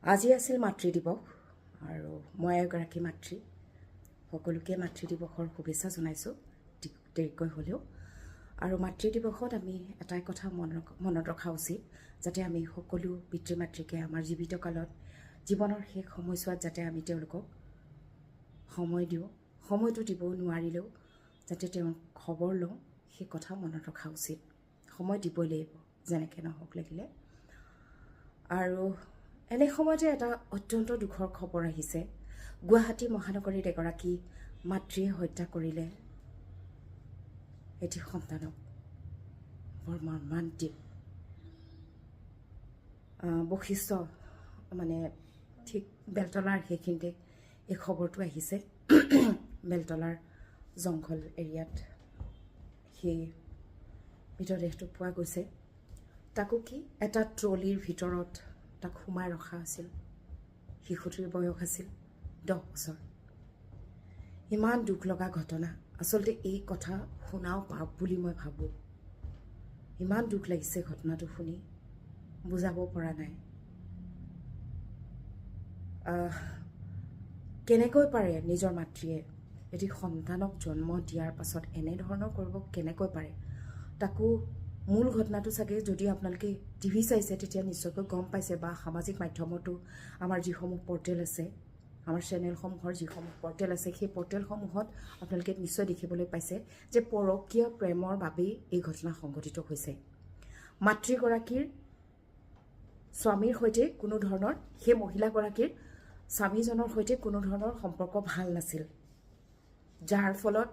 আজি আছিল মাতৃ দিৱস আৰু মই এগৰাকী মাতৃ সকলোকে মাতৃ দিৱসৰ শুভেচ্ছা জনাইছোঁ দেৰিকৈ হ'লেও আৰু মাতৃ দিৱসত আমি এটাই কথা মনত ৰখা উচিত যাতে আমি সকলো পিতৃ মাতৃকে আমাৰ জীৱিত কালত জীৱনৰ শেষ সময়ছোৱাত যাতে আমি তেওঁলোকক সময় দিওঁ সময়টো দিব নোৱাৰিলেও যাতে তেওঁ খবৰ লওঁ সেই কথা মনত ৰখা উচিত সময় দিবই লাগিব যেনেকৈ নহওক লাগিলে আৰু এনে সময়তে এটা অত্যন্ত দুখৰ খবৰ আহিছে গুৱাহাটী মহানগৰীত এগৰাকী মাতৃয়ে হত্যা কৰিলে এটি সন্তানক বৰ মৰ্মান্তিক বৈশিষ্ট্য মানে ঠিক বেলতলাৰ সেইখিনিতে এই খবৰটো আহিছে বেলতলাৰ জংঘল এৰিয়াত সেই মৃতদেহটো পোৱা গৈছে তাকো কি এটা ট্ৰলিৰ ভিতৰত তাক সোমাই ৰখা আছিল শিশুটিৰ বয়স আছিল 10 বছৰ ইমান দুখ লগা ঘটনা আচলতে এই কথা শুনাও পাপ বুলি মই ভাবোঁ ইমান দুখ লাগিছে ঘটনাটো শুনি বুজাব পৰা নাই কেনেকৈ পাৰে নিজৰ মাতৃয়ে এটি সন্তানক জন্ম দিয়াৰ পাছত এনেধৰণৰ কৰিব কেনেকৈ পাৰে তাকো মূল ঘটনাটো চাগে যদি আপোনালোকে টিভি চাইছে তেতিয়া নিশ্চয়কৈ গম পাইছে বা সামাজিক মাধ্যমতো আমাৰ যিসমূহ পৰ্টেল আছে আমাৰ চেনেলসমূহৰ যিসমূহ পৰ্টেল আছে সেই পৰ্টেলসমূহত আপোনালোকে নিশ্চয় দেখিবলৈ পাইছে যে পৰকীয়া প্ৰেমৰ বাবেই এই ঘটনা সংঘটিত হৈছে মাতৃগৰাকীৰ স্বামীৰ সৈতে কোনো ধৰণৰ সেই মহিলাগৰাকীৰ স্বামীজনৰ সৈতে কোনো ধৰণৰ সম্পৰ্ক ভাল নাছিল যাৰ ফলত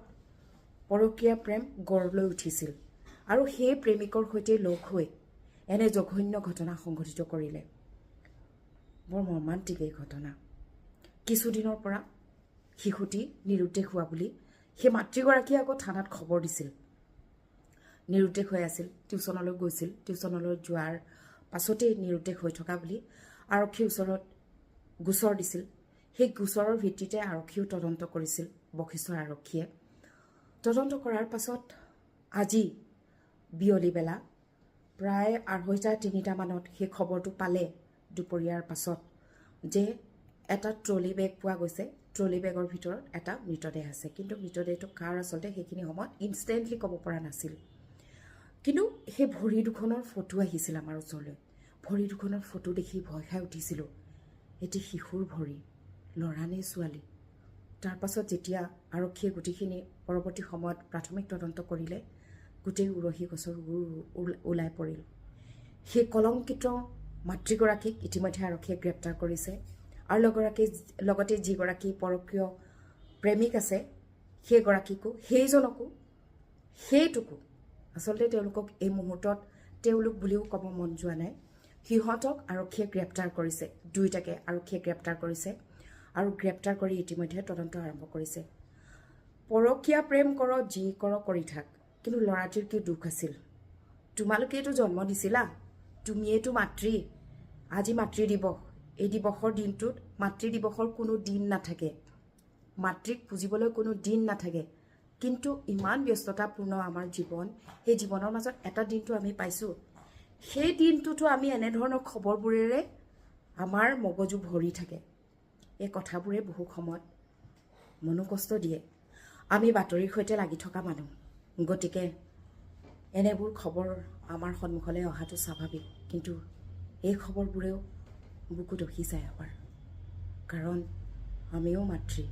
পৰকীয়া প্ৰেম গঢ় লৈ উঠিছিল আৰু সেই প্ৰেমিকৰ সৈতে লগ হৈ এনে জঘন্য ঘটনা সংঘটিত কৰিলে বৰ মৰ্মান্তিক এই ঘটনা কিছুদিনৰ পৰা শিশুটি নিৰুদ্দেশ হোৱা বুলি সেই মাতৃগৰাকীয়ে আকৌ থানাত খবৰ দিছিল নিৰুদ্দেশ হৈ আছিল টিউচনলৈ গৈছিল টিউচনলৈ যোৱাৰ পাছতেই নিৰুদ্দেশ হৈ থকা বুলি আৰক্ষীৰ ওচৰত গোচৰ দিছিল সেই গোচৰৰ ভিত্তিতে আৰক্ষীও তদন্ত কৰিছিল বশিষ্ঠৰ আৰক্ষীয়ে তদন্ত কৰাৰ পাছত আজি বিয়লি বেলা প্ৰায় 2:30-3টা মানত সেই খবৰটো পালে দুপৰীয়াৰ পাছত যে এটা ট্ৰলি বেগ পোৱা গৈছে ট্ৰলি বেগৰ ভিতৰত এটা মৃতদেহ আছে কিন্তু মৃতদেহটো কাৰ আচলতে সেইখিনি সময়ত ইনষ্টেণ্টলি ক'ব পৰা নাছিল কিন্তু সেই ভৰি দুখনৰ ফটো আহিছিল আমাৰ ওচৰলৈ ভৰি দুখনৰ ফটো দেখি ভয় খাই উঠিছিলোঁ এটি শিশুৰ ভৰি ল'ৰা নে ছোৱালী তাৰ পাছত যেতিয়া আৰক্ষীয়ে গোটেইখিনি পৰৱৰ্তী সময়ত প্ৰাথমিক তদন্ত কৰিলে গোটেই উৰহী গছৰ ওলাই পৰিল সেই কলংকিত মাতৃগৰাকীক ইতিমধ্যে আৰক্ষীয়ে গ্ৰেপ্তাৰ কৰিছে আৰু লগতে যিগৰাকী পৰকীয় প্ৰেমিক আছে সেইগৰাকীকো সেইজনকো সেইটোকো আচলতে তেওঁলোকক এই মুহূৰ্তত তেওঁলোক বুলিও ক'ব মন যোৱা নাই সিহঁতক আৰক্ষীয়ে গ্ৰেপ্তাৰ কৰিছে দুইটাকে আৰক্ষীয়ে গ্ৰেপ্তাৰ কৰিছে আৰু গ্ৰেপ্তাৰ কৰি ইতিমধ্যে তদন্ত আৰম্ভ কৰিছে পৰকীয়া প্ৰেম কৰ যি কৰ কৰি থাক কিন্তু ল'ৰাটিৰ কি দুখ আছিল তোমালোকেইতো জন্ম দিছিলা তুমিয়েইতো মাতৃ আজি মাতৃ দিৱস এই দিৱসৰ দিনটোত মাতৃ দিৱসৰ কোনো দিন নাথাকে মাতৃক পুজিবলৈ কোনো দিন নাথাকে কিন্তু ইমান ব্যস্ততাপূৰ্ণ আমাৰ জীৱন সেই জীৱনৰ মাজত এটা দিনটো আমি পাইছোঁ সেই দিনটোতো আমি এনেধৰণৰ খবৰবোৰেৰে আমাৰ মগজু ভৰি থাকে এই কথাবোৰে বহু সময়ত মনোকষ্ট দিয়ে আমি বাতৰিৰ সৈতে লাগি থকা মানুহ গতিকে এনেবোৰ খবৰ আমাৰ সন্মুখলৈ অহাটো স্বাভাৱিক কিন্তু এই খবৰবোৰেও বুকু দহি যায় আমাৰ কাৰণ আমিও মাতৃ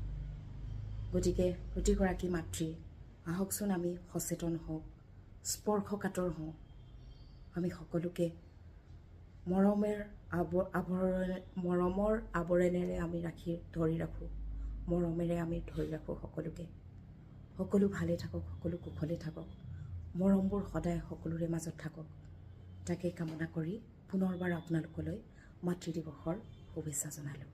গতিকে প্ৰতিগৰাকী মাতৃ আহকচোন আমি সচেতন হওঁ স্পৰ্শকাতৰ হওঁ আমি সকলোকে মৰমৰ আৱৰণেৰে আমি ধৰি ৰাখোঁ মৰমেৰে আমি ধৰি ৰাখোঁ সকলোকে সকলো ভালে থাকক সকলো কুশলে থাকক মৰমবোৰ সদায় সকলোৰে মাজত থাকক তাকে কামনা কৰি পুনৰবাৰ আপোনালোকলৈ মাতৃ দিৱসৰ শুভেচ্ছা জনালোঁ